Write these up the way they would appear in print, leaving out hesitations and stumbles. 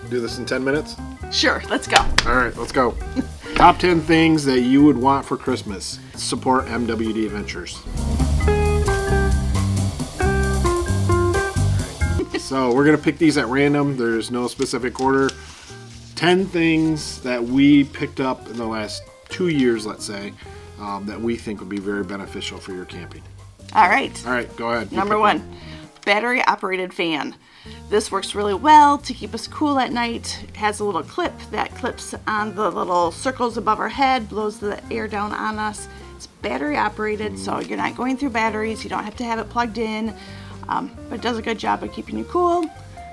do this in 10 minutes? Sure, let's go. All right, let's go. Top 10 things that you would want for Christmas. Support MWD Adventures. So we're going to pick these at random. There's no specific order. 10 things that we picked up in the last 2 years, let's say, that we think would be very beneficial for your camping. All right. All right, go ahead. Number one, battery operated fan. This works really well to keep us cool at night. It has a little clip that clips on the little circles above our head, blows the air down on us. It's battery operated, so you're not going through batteries. You don't have to have it plugged in, but it does a good job of keeping you cool.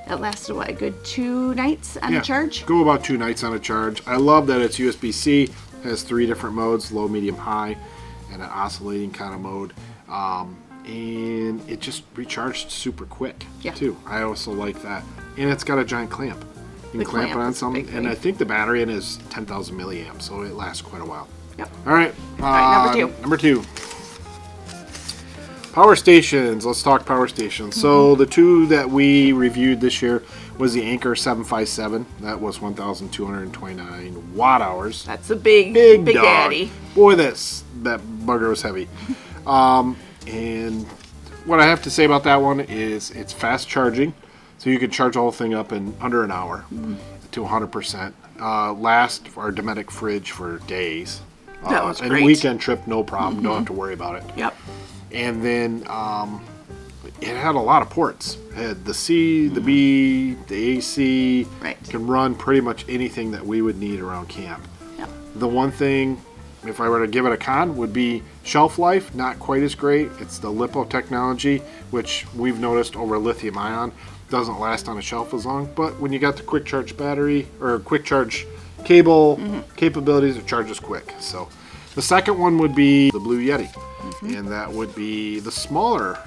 It lasted, what, a good 2 nights on a charge? Go about 2 nights on a charge. I love that it's USB-C. Has 3 different modes, low, medium, high, and an oscillating kind of mode. And it just recharged super quick, too. I also like that. And it's got a giant clamp. You can clamp it on something. And I think the battery in it is 10,000 milliamps, so it lasts quite a while. Yep. All right. Number 2. Power stations. Let's talk power stations. So the 2 that we reviewed this year was the Anker 757. That was 1,229 watt hours. That's a big dog. daddy. Boy, that bugger was heavy. And what I have to say about that one is it's fast charging. So you can charge the whole thing up in under an hour to 100%. Last our Dometic fridge for days. That was great. And a weekend trip, no problem. Don't have to worry about it. Yep. And then it had a lot of ports. It had the C, the B, the AC. Right. Can run pretty much anything that we would need around camp. Yep. The one thing, if I were to give it a con, would be shelf life. Not quite as great. It's the LiPo technology, which we've noticed over lithium ion doesn't last on a shelf as long. But when you got the quick charge battery or quick charge cable capabilities, it charges quick. So the second one would be the Blue Yeti. And that would be the smaller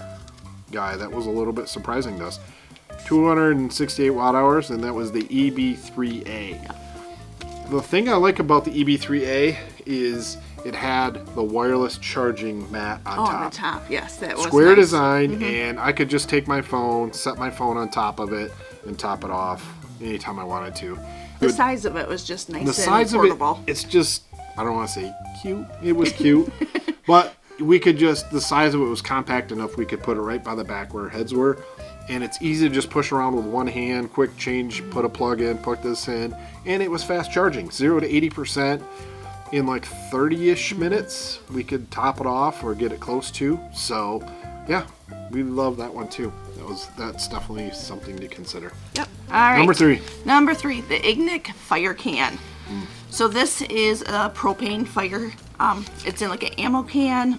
guy. That was a little bit surprising to us. 268 watt hours, and that was the EB3A. The thing I like about the EB3A is it had the wireless charging mat on top. On the top, yes. That was Square nice. design, and I could just take my phone, set my phone on top of it, and top it off anytime I wanted to. The size of it was just nice the and size portable. of it's just, I don't want to say cute. It was cute, but we could just, the size of it was compact enough we could put it right by the back where our heads were. And it's easy to just push around with one hand, quick change, put a plug in, plug this in. And it was fast charging, 0 to 80% in like 30-ish minutes. We could top it off or get it close to. So yeah, we love that one too. That's definitely something to consider. Yep. All right. Number 3, the Ignic Fire Can. So this is a propane fire. It's in like an ammo can.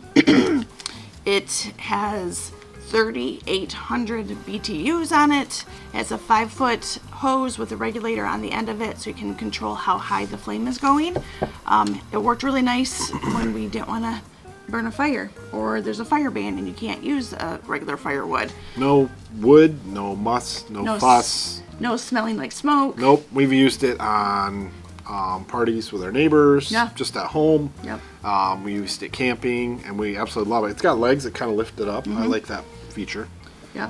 It has 3,800 BTUs on it. It has a 5-foot hose with a regulator on the end of it, so you can control how high the flame is going. It worked really nice when we didn't want to burn a fire, or there's a fire ban and you can't use a regular firewood. No wood, no muss, no fuss. No smelling like smoke. Nope. We've used it on parties with our neighbors, just at home. Yep. We used it camping, and we absolutely love it. It's got legs that kind of lift it up. I like that feature. Yep.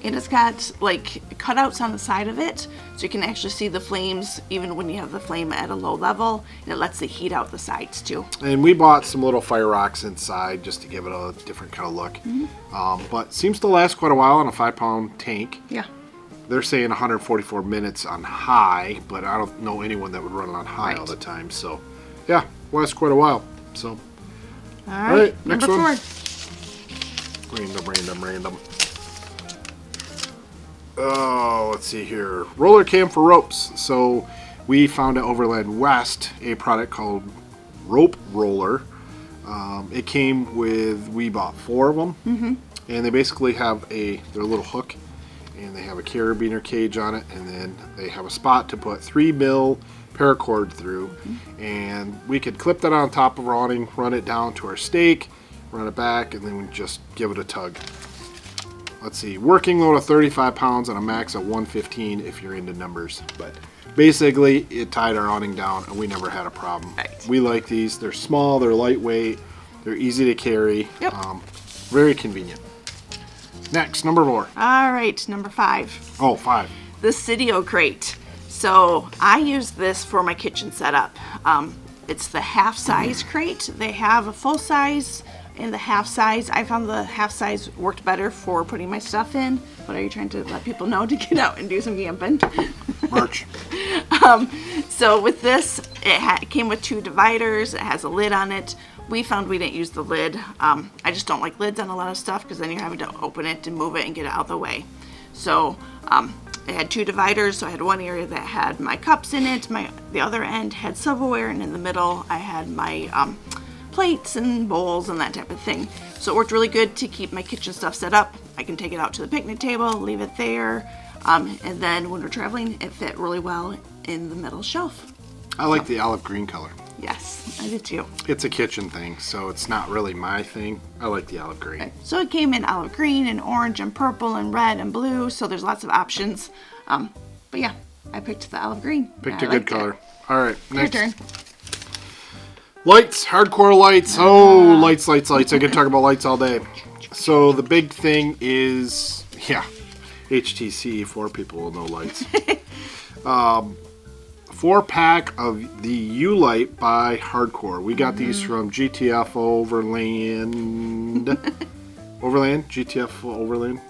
And it's got like cutouts on the side of it, so you can actually see the flames even when you have the flame at a low level, and it lets the heat out the sides too. And we bought some little fire rocks inside just to give it a different kind of look. But seems to last quite a while on a 5-pound tank. Yeah. They're saying 144 minutes on high, but I don't know anyone that would run it on high all the time. So, yeah, lasts quite a while. So, all right, next number one. 4. Random. Oh, let's see here. Roller cam for ropes. So, we found at Overland West a product called Rope Roller. It came with, we bought 4 of them, and they basically have their little hook. And they have a carabiner cage on it, and then they have a spot to put 3mm paracord through. And we could clip that on top of our awning, run it down to our stake, run it back, and then we just give it a tug. Let's see, working load of 35 pounds and a max of 115 if you're into numbers. But basically, it tied our awning down, and we never had a problem. Right. We like these. They're small, they're lightweight, they're easy to carry, very convenient. Next, number 4. All right, number 5. Oh, 5. The Vidoe crate. So I use this for my kitchen setup. It's the half size crate. They have a full size and the half size. I found the half size worked better for putting my stuff in. What are you trying to let people know to get out and do some camping? Merch. So with this, it came with 2 dividers. It has a lid on it. We found we didn't use the lid. I just don't like lids on a lot of stuff because then you're having to open it and move it and get it out of the way. So it had 2 dividers. So I had one area that had my cups in it. The other end had silverware, and in the middle I had my plates and bowls and that type of thing. So it worked really good to keep my kitchen stuff set up. I can take it out to the picnic table, leave it there, and then when we're traveling, it fit really well in the middle shelf. I like the olive green color. Yes, I do too. It's a kitchen thing, so it's not really my thing. I like the olive green. Okay. So it came in olive green and orange and purple and red and blue, so there's lots of options. But yeah, I picked the olive green. Picked a good color. All right, next. Your turn. Lights, hardcore lights. Oh, lights. I can talk about lights all day. So the big thing is, HTC, 4 people will know lights. 4-pack of the U-lite by Hardcore. We got these from GTF Overland. GTF Overland.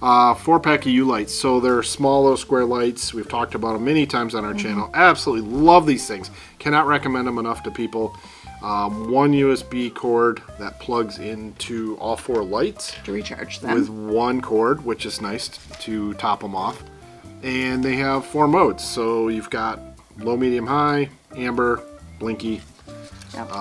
4-pack of U-lights. So they're small little square lights. We've talked about them many times on our channel. Absolutely love these things. Cannot recommend them enough to people. 1 USB cord that plugs into all 4 lights. To recharge them. With 1 cord, which is nice to top them off. And they have 4 modes. So you've got low, medium, high, amber, blinky. Yep.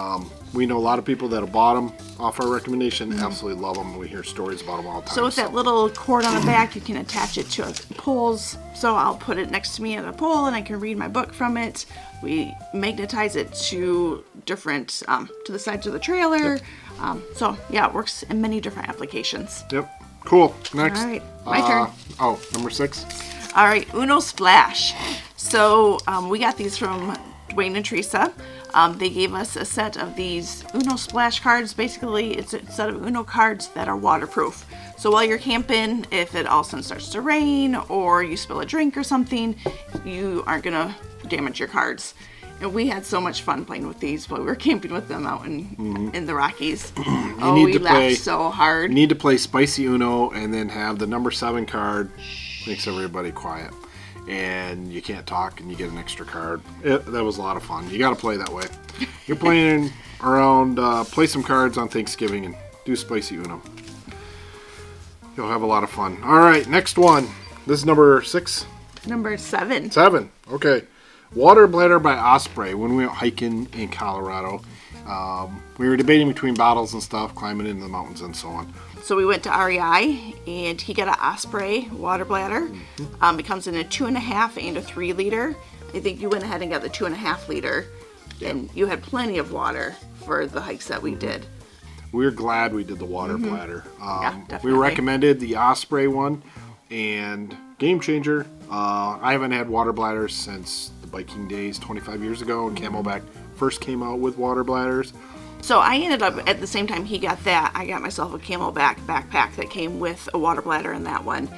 We know a lot of people that have bought them off our recommendation. Absolutely love them. We hear stories about them all the time. So with that little cord on the back, you can attach it to poles. So I'll put it next to me at a pole and I can read my book from it. We magnetize it to different, to the sides of the trailer. Yep. So yeah, it works in many different applications. Yep. Cool. Next. All right, my turn. Oh, number 6. All right, Uno Splash. So we got these from Dwayne and Teresa. They gave us a set of these Uno Splash cards. Basically, it's a set of Uno cards that are waterproof. So while you're camping, if it all of a sudden starts to rain or you spill a drink or something, you aren't going to damage your cards. And we had so much fun playing with these while we were camping with them out in the Rockies. We laughed so hard. You need to play Spicy Uno and then have the number 7 card. Makes everybody quiet. And you can't talk and you get an extra card. That was a lot of fun. You got to play that way. You're playing around, play some cards on Thanksgiving and do Spicy Uno. You'll have a lot of fun. All right, next one. This is number 6? Number 7. 7, okay. Water Bladder by Osprey. When we went hiking in Colorado, we were debating between bottles and stuff, climbing into the mountains and so on. So we went to REI, and he got an Osprey water bladder. It comes in a 2.5 and a 3 liter. I think you went ahead and got the 2.5 liter, and you had plenty of water for the hikes that we did. We were glad we did the water bladder. Yeah, definitely. We recommended the Osprey one, and game changer. I haven't had water bladders since the biking days 25 years ago, and Camelback first came out with water bladders. So I ended up, at the same time he got that, I got myself a Camelback backpack that came with a water bladder in that one.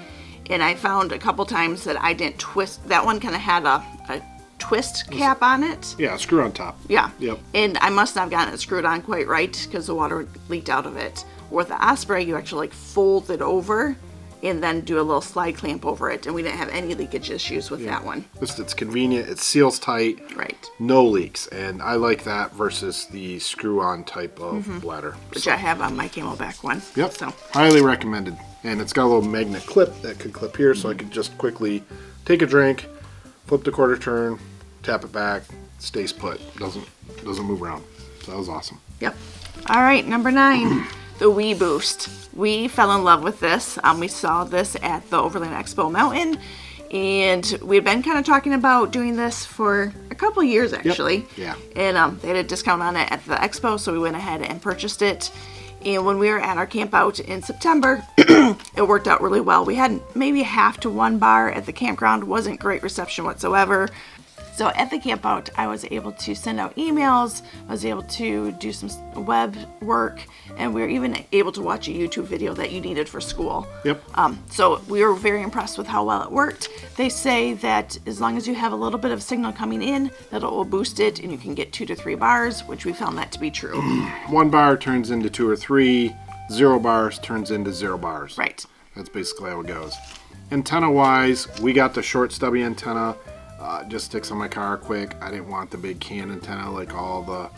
And I found a couple times that I didn't twist, that one kind of had a twist cap on it. Yeah, screw on top. Yeah. Yep. And I must not have gotten it screwed on quite right because the water leaked out of it. With the Osprey, you actually like fold it over and then do a little slide clamp over it. And we didn't have any leakage issues with that one. It's convenient. It seals tight. Right. No leaks. And I like that versus the screw-on type of bladder. Which I have on my Camelback one. Yep. So highly recommended. And it's got a little magnet clip that could clip here, so I could just quickly take a drink, flip the quarter turn, tap it back, stays put. Doesn't move around. So that was awesome. Yep. All right, number 9. The WiFi Boost. We fell in love with this. We saw this at the Overland Expo Mountain, and we had been kind of talking about doing this for a couple years actually. Yep. Yeah. And they had a discount on it at the expo, so we went ahead and purchased it. And when we were at our camp out in September, it worked out really well. We had maybe half to 1 bar at the campground. Wasn't great reception whatsoever. So at the camp out, I was able to send out emails, I was able to do some web work, and we were even able to watch a YouTube video that you needed for school. Yep. So we were very impressed with how well it worked. They say that as long as you have a little bit of signal coming in, that it will boost it and you can get 2 to 3 bars, which we found that to be true. 1 bar turns into 2 or 3, 0 bars turns into 0 bars. Right. That's basically how it goes. Antenna wise, we got the short stubby antenna. Just sticks on my car quick. I didn't want the big can antenna like all the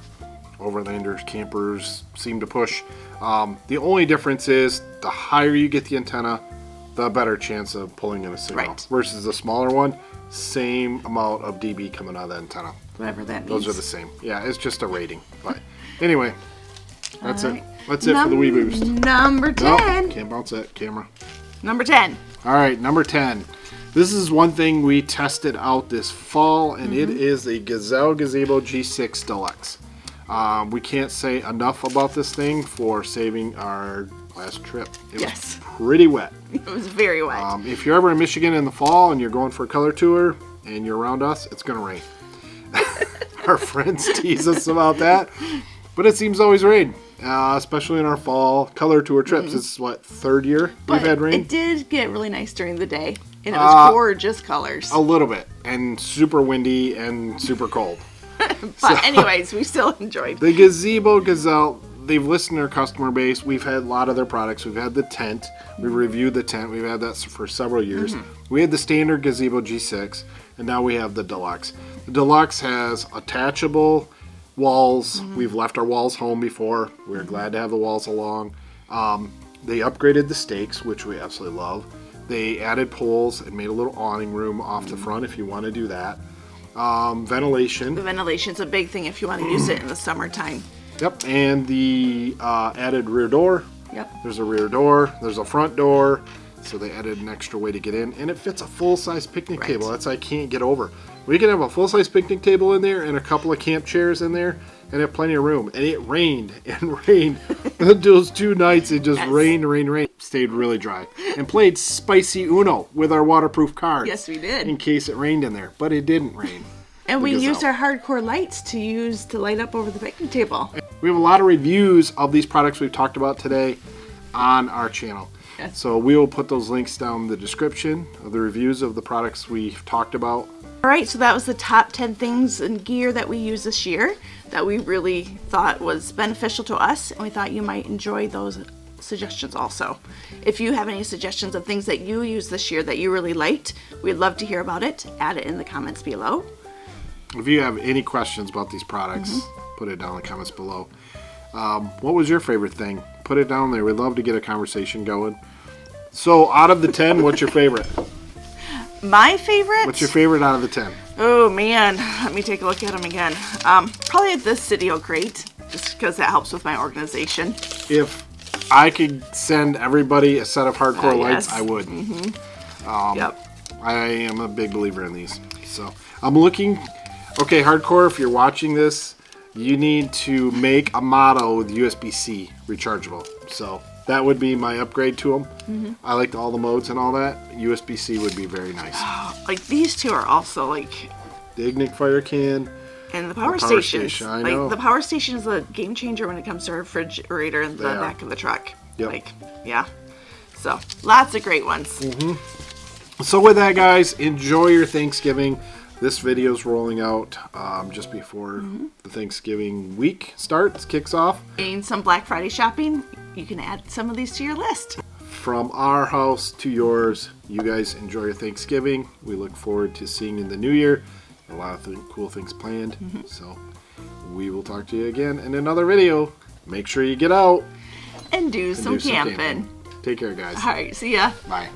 overlanders, campers seem to push. The only difference is the higher you get the antenna, the better chance of pulling in a signal. Right. Versus the smaller one, same amount of dB coming out of the antenna. Whatever that means. Those are the same. Yeah, it's just a rating. But anyway, that's All right. it. That's it for the Wii Boost. Number 10. Nope, can't bounce that camera. Number 10. All right, number 10. This is one thing we tested out this fall, and it is a Gazelle Gazebo G6 Deluxe. We can't say enough about this thing for saving our last trip. It was pretty wet. It was very wet. If you're ever in Michigan in the fall and you're going for a color tour and you're around us, it's going to rain. Our friends tease us about that, but it seems to always rain. Especially in our fall color tour trips. It's what, 3rd year we've had rain? It did get really nice during the day, and it was gorgeous colors. A little bit, and super windy and super cold. But anyways, we still enjoyed. The Gazebo Gazelle, they've listened to our customer base. We've had a lot of their products. We've had the tent. We've reviewed the tent. We've had that for several years. We had the standard Gazebo G6, and now we have the Deluxe. The Deluxe has attachable walls. We've left our walls home before. We're glad to have the walls along. They upgraded the stakes, which we absolutely love. They added poles and made a little awning room off the front if you want to do that. Ventilation. The ventilation's a big thing if you want to use it in the summertime. Yep, and the added rear door. Yep. There's a rear door. There's a front door. So they added an extra way to get in, and it fits a full-size picnic table. That's I can't get over. We can have a full-size picnic table in there and a couple of camp chairs in there and have plenty of room. And it rained and rained. Those 2 nights, it just rained. Stayed really dry. And played spicy Uno with our waterproof cards. Yes, we did. In case it rained in there. But it didn't rain. And we used our hardcore lights to light up over the picnic table. We have a lot of reviews of these products we've talked about today on our channel. Yes. So we will put those links down in the description of the reviews of the products we've talked about. All right, so that was the top 10 things and gear that we used this year that we really thought was beneficial to us, and we thought you might enjoy those suggestions also. If you have any suggestions of things that you used this year that you really liked, we'd love to hear about it. Add it in the comments below. If you have any questions about these products, put it down in the comments below. What was your favorite thing? Put it down there. We'd love to get a conversation going. So out of the 10, what's your favorite? My favorite? What's your favorite out of the 10? Oh man, let me take a look at them again. Probably this City Oak Crate, just because that helps with my organization. If I could send everybody a set of hardcore lights, I would. Yep. I am a big believer in these. So I'm looking. Okay, hardcore, if you're watching this, you need to make a motto with USB-C rechargeable. So that would be my upgrade to them. I liked all the modes and all that. USB-C would be very nice. Like these two are also like The Ignite Fire Can. And the power station. I know. Like the power station is a game changer when it comes to a refrigerator in the back of the truck. Yep. Like, yeah. So lots of great ones. So with that, guys, enjoy your Thanksgiving. This video's rolling out just before the Thanksgiving week kicks off. And some Black Friday shopping, you can add some of these to your list. From our house to yours, you guys enjoy your Thanksgiving. We look forward to seeing you in the new year. A lot of cool things planned. So we will talk to you again in another video. Make sure you get out And do some camping. Take care, guys. All right, see ya. Bye.